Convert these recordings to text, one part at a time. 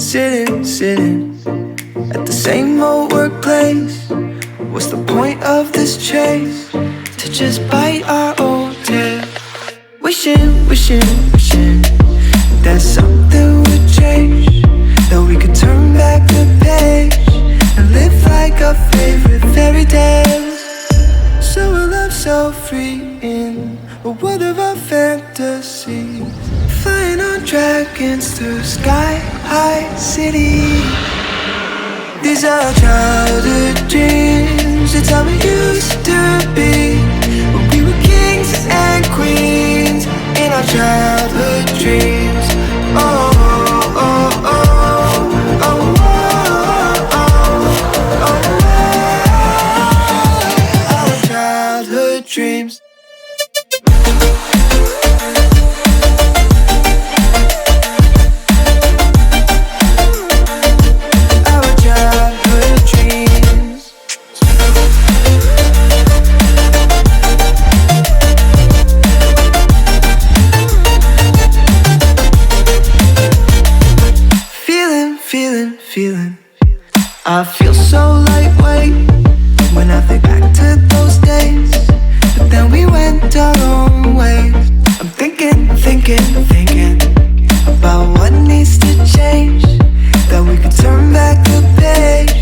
sitting at the same old workplace. What's the point of this chase? To just bite our own tail. Wishing that something would change, that we could turn back the page and live like our favorite fairy tales. So a love so free in a world of our fantasies, flying on dragons through sky-high cities. These are childhood dreams, it's how we used to be, when we were kings and queens in our childhood dreams. Oh, oh, oh, oh, oh, oh, oh, our childhood dreams. Feeling, I feel so lightweight when I think back to those days, but then we went our own ways. I'm thinking about what needs to change, that we could turn back the page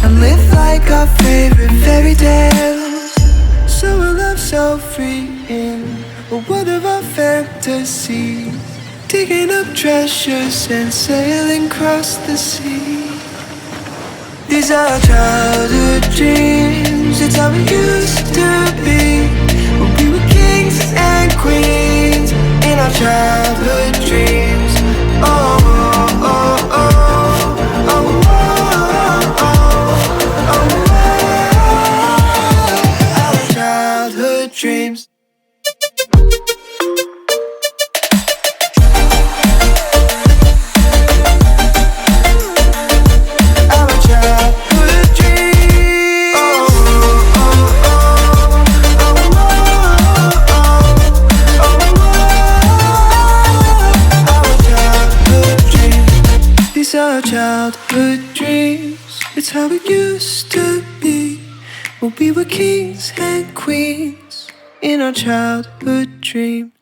and live like our favorite fairy tales. So a love so free in a world of our fantasies, digging up treasures and sailing across the sea. These are childhood dreams, it's how we used to be, when we were kings and queens in our childhood dreams. Oh, oh, oh, oh, oh, oh, oh, our childhood dreams. Our childhood dreams, it's how it used to be, when we were kings and queens in our childhood dreams.